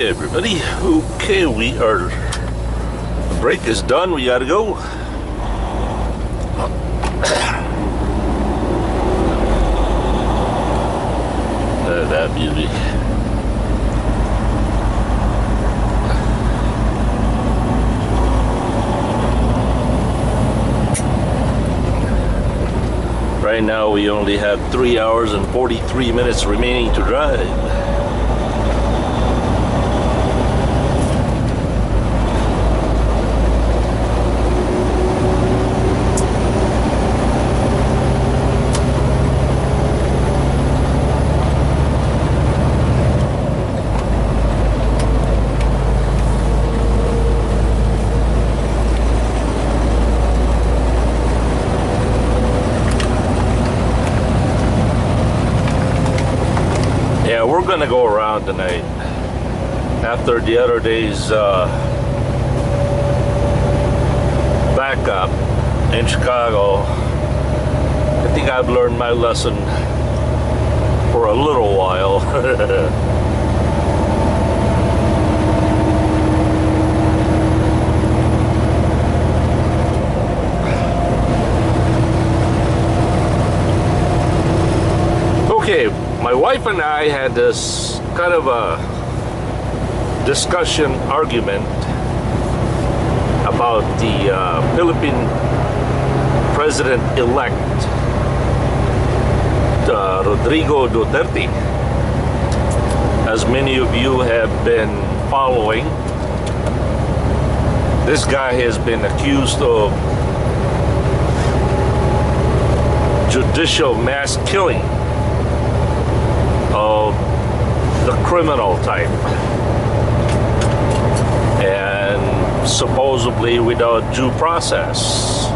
Hey everybody, okay, the break is done, we gotta go. That beauty. Right now we only have 3 hours and 43 minutes remaining to drive. We're gonna go around tonight after the other day's backup in Chicago. I think I've learned my lesson for a little while. Okay, my wife and I had this kind of a discussion, argument about the Philippine President-elect Rodrigo Duterte. As many of you have been following, this guy has been accused of judicial mass killing of the criminal type, and supposedly without due process.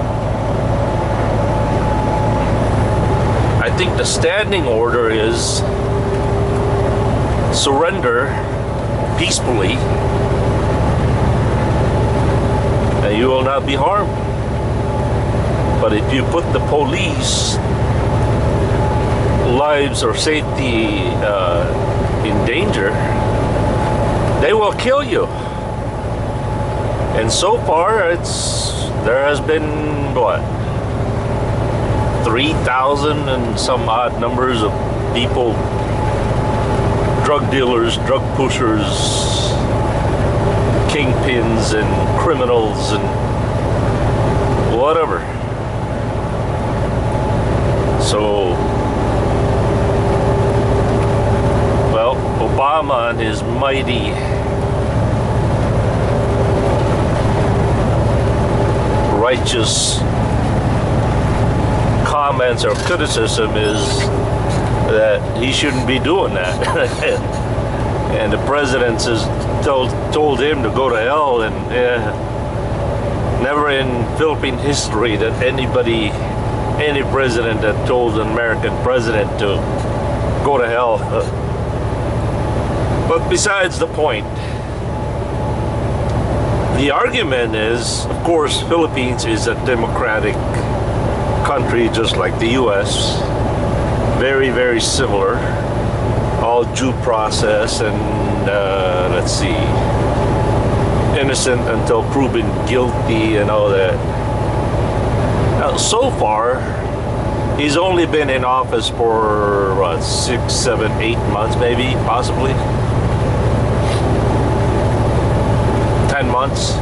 I think the standing order is surrender peacefully and you will not be harmed. But if you put the police lives or safety in danger, they will kill you. And so far there has been what, 3,000 and some odd numbers of people, drug dealers, drug pushers, kingpins and criminals and whatever. So Obama and his mighty righteous comments or criticism is that he shouldn't be doing that. And the president has told him to go to hell, and never in Philippine history that any president that told an American president to go to hell. But besides the point, the argument is, of course, Philippines is a democratic country just like the US. Very, very similar. All due process and, let's see, innocent until proven guilty and all that. Now, so far, he's only been in office for, what, 6, 7, 8 months maybe, possibly. 10 months,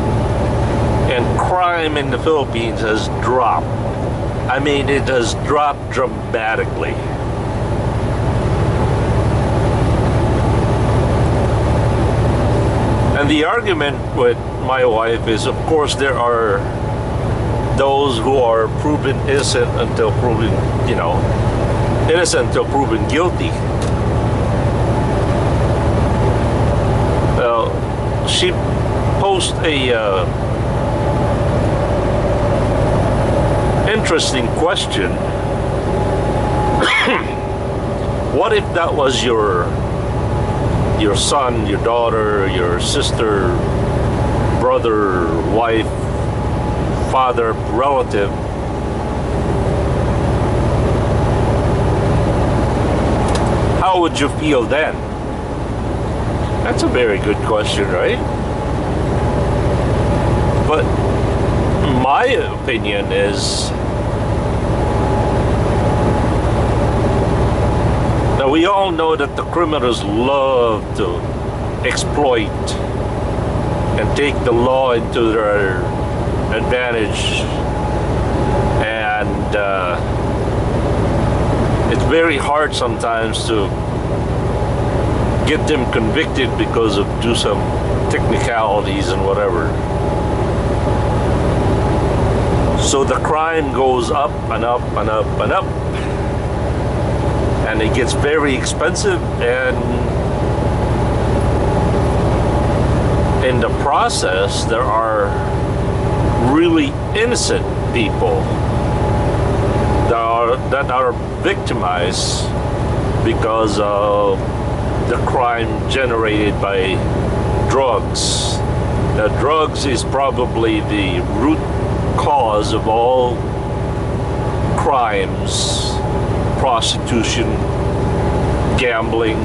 and crime in the Philippines has dropped. I mean, it has dropped dramatically. And the argument with my wife is, of course, there are those who are proven innocent until proven, innocent until proven guilty. Well, she posed a interesting question. What if that was your son, your daughter, your sister, brother, wife, father, relative? How would you feel then? That's a very good question, right? But my opinion is that we all know that the criminals love to exploit and take the law into their advantage, and it's very hard sometimes to get them convicted because of do some technicalities and whatever. So the crime goes up and up and up and up, and it gets very expensive, and in the process there are really innocent people that are victimized because of the crime generated by drugs. Now, drugs is probably the root cause of all crimes: prostitution, gambling,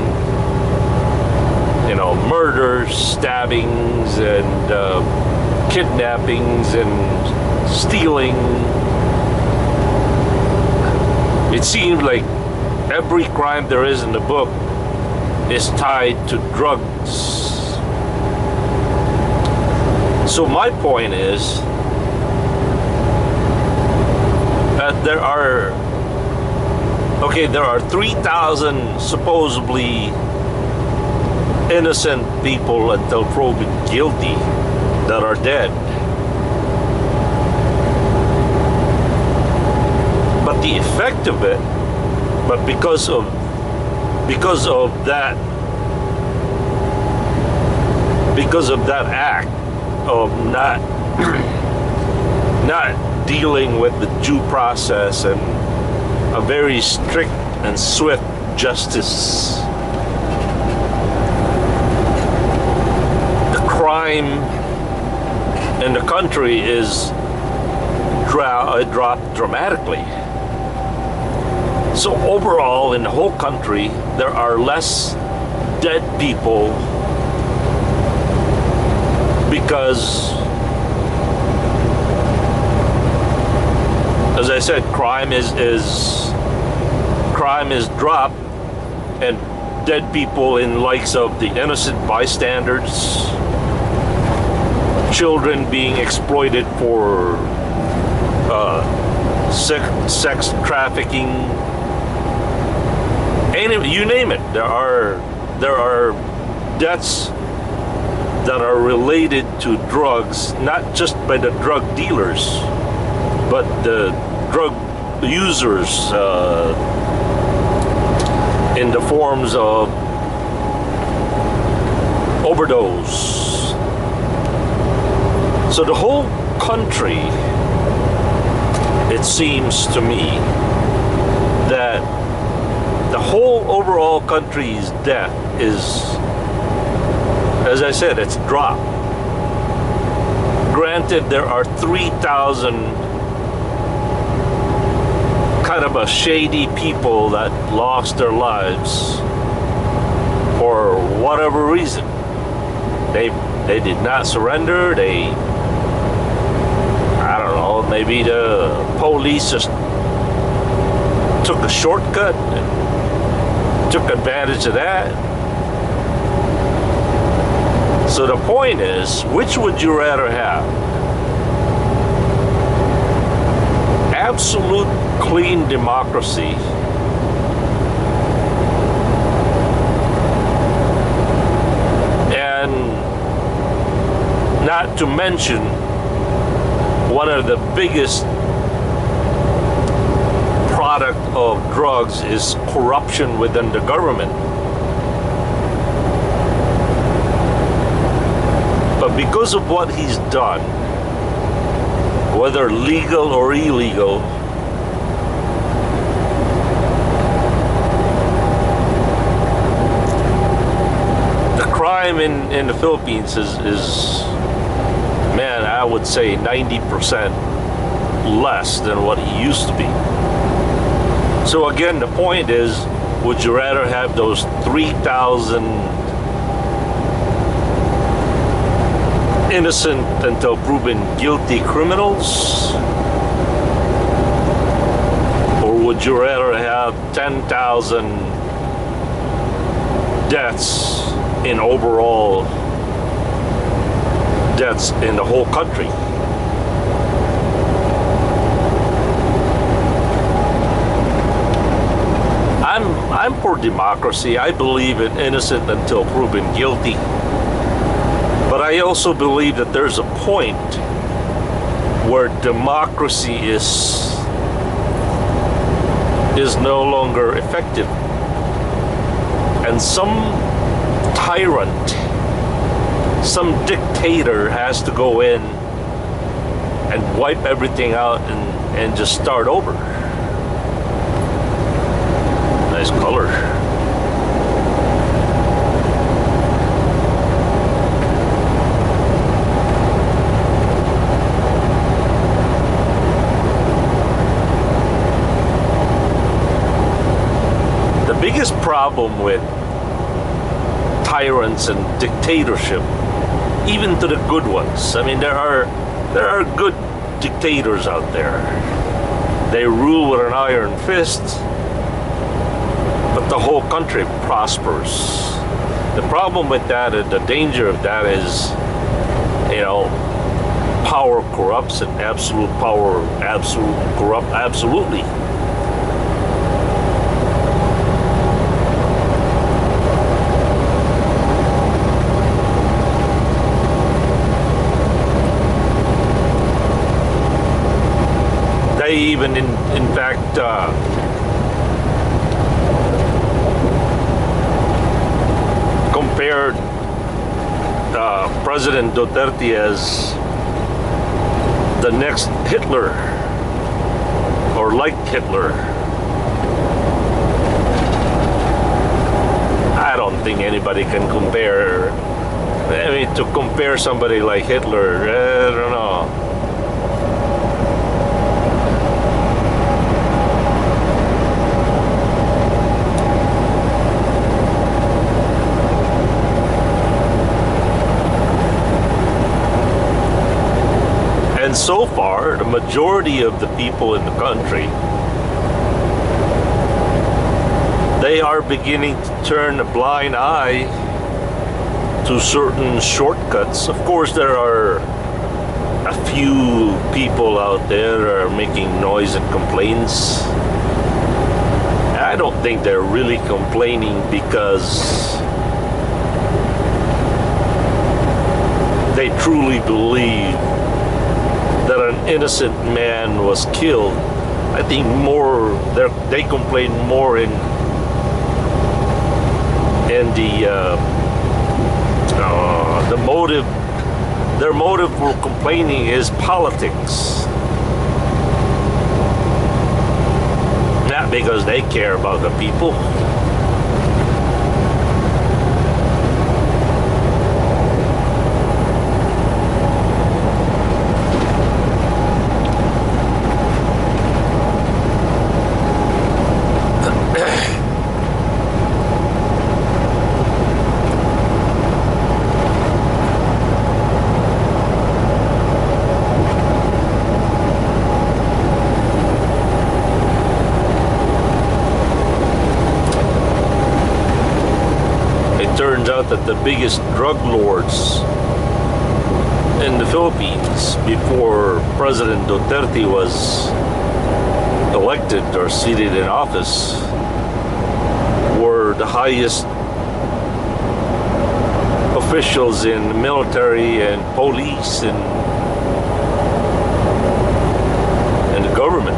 you know, murders, stabbings, and kidnappings and stealing. It seems like every crime there is in the book is tied to drugs. So my point is that there are 3,000 supposedly innocent people until proven guilty that are dead. But the effect of it, but because of that act of not dealing with the due process and a very strict and swift justice, the crime in the country is dropped dramatically. So overall, in the whole country, there are less dead people because, as I said, crime is dropped, and dead people in likes of the innocent bystanders, children being exploited for sex trafficking, you name it. There are deaths that are related to drugs, not just by the drug dealers, but the drug users in the forms of overdose. So the whole country, it seems to me that the whole overall country's death is, as I said, it's dropped. Granted, there are 3,000 kind of a shady people that lost their lives for whatever reason. They did not surrender. I don't know, maybe the police just took a shortcut and took advantage of that. So the point is, which would you rather have? Absolute clean democracy and not to mention one of the biggest product of drugs is corruption within the government. But because of what he's done, whether legal or illegal, the crime in the Philippines is, man, I would say 90% less than what he used to be. So again, the point is, would you rather have those 3,000 innocent until proven guilty criminals? Or would you rather have 10,000 deaths in overall deaths in the whole country? I'm for democracy. I believe in innocent until proven guilty. But I also believe that there's a point where democracy is no longer effective. And some tyrant, some dictator has to go in and wipe everything out and just start over. Nice color. The biggest problem with tyrants and dictatorship, even to the good ones, I mean, there are good dictators out there. They rule with an iron fist, but the whole country prospers. The problem with that, and the danger of that is, you know, power corrupts, and absolute power corrupt absolutely. They even, in fact, compared President Duterte as the next Hitler, or like Hitler. I don't think anybody can compare. I mean, to compare somebody like Hitler, I don't know. And so far, the majority of the people in the country, they are beginning to turn a blind eye to certain shortcuts. Of course, there are a few people out there that are making noise and complaints. I don't think they're really complaining because they truly believe that an innocent man was killed. I think they complain more in the motive. Their motive for complaining is politics, not because they care about the people. Turns out that the biggest drug lords in the Philippines before President Duterte was elected or seated in office were the highest officials in the military and police and the government.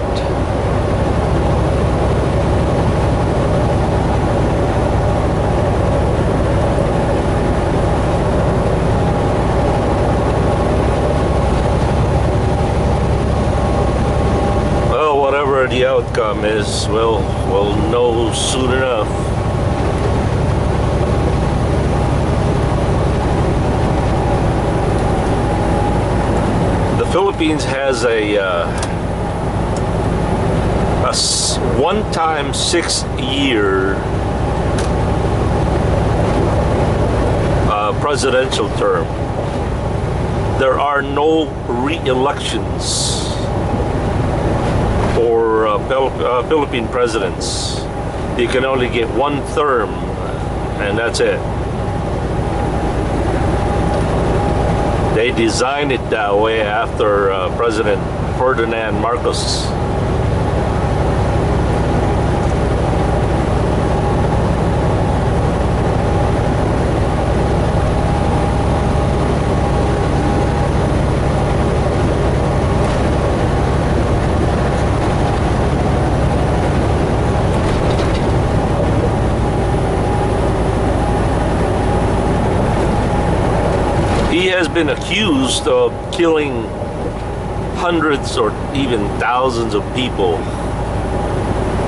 The outcome is, we'll know soon enough. The Philippines has a one-time 6-year presidential term. there are no re-elections for Philippine presidents. You can only get one term, and that's it. They designed it that way after President Ferdinand Marcos. He has been accused of killing hundreds or even thousands of people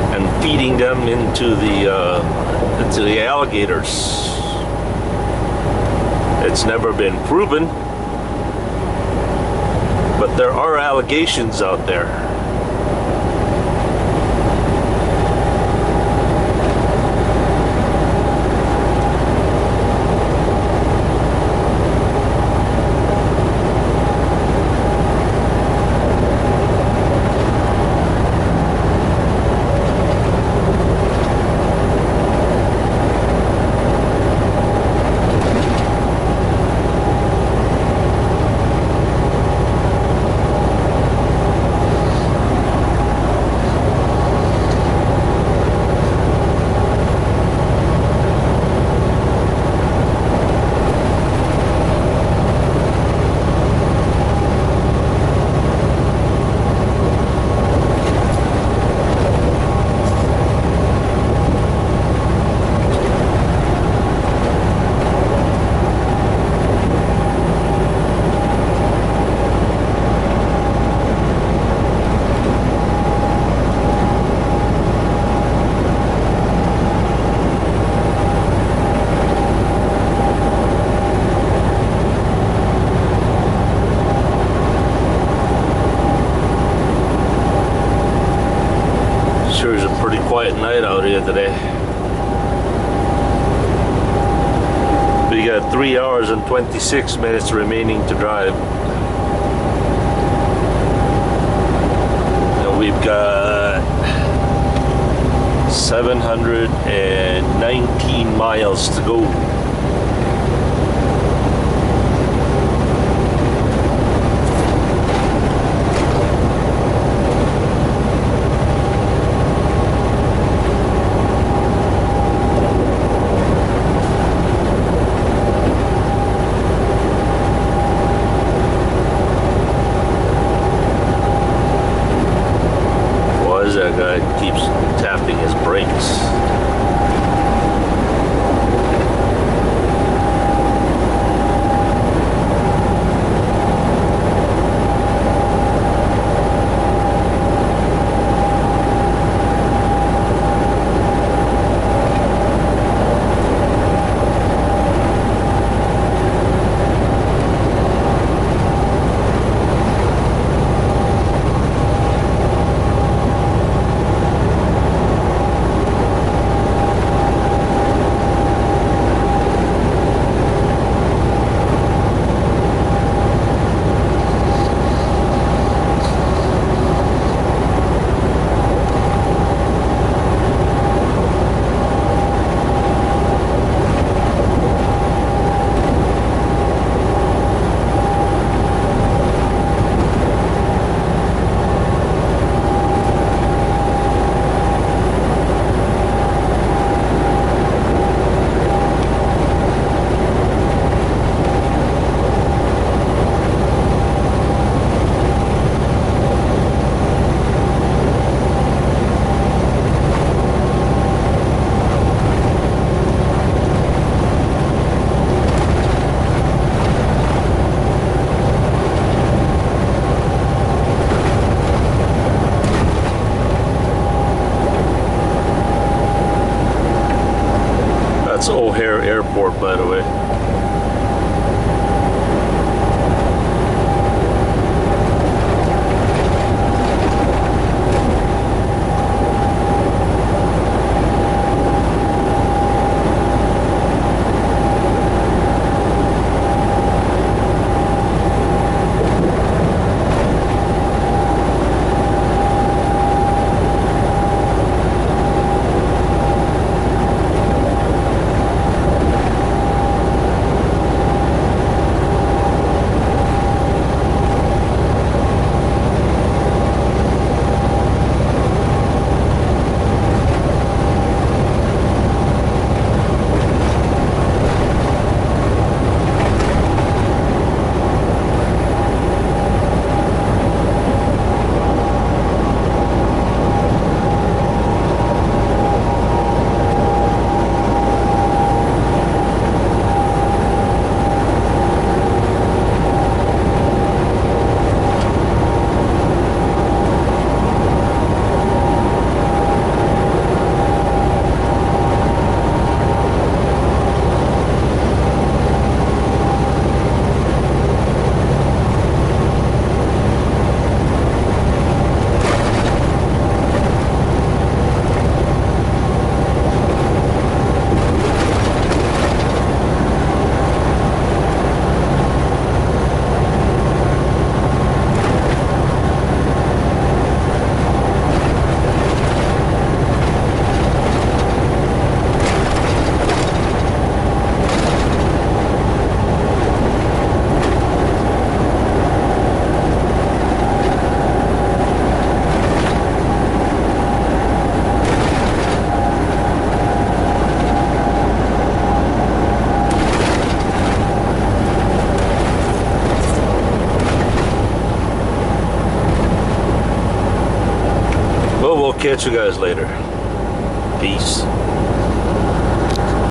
and feeding them into the alligators. It's never been proven, but there are allegations out there. Quiet night out here today. We got 3 hours and 26 minutes remaining to drive. And we've got 719 miles to go. That guy keeps tapping his brakes. catch you guys later. Peace.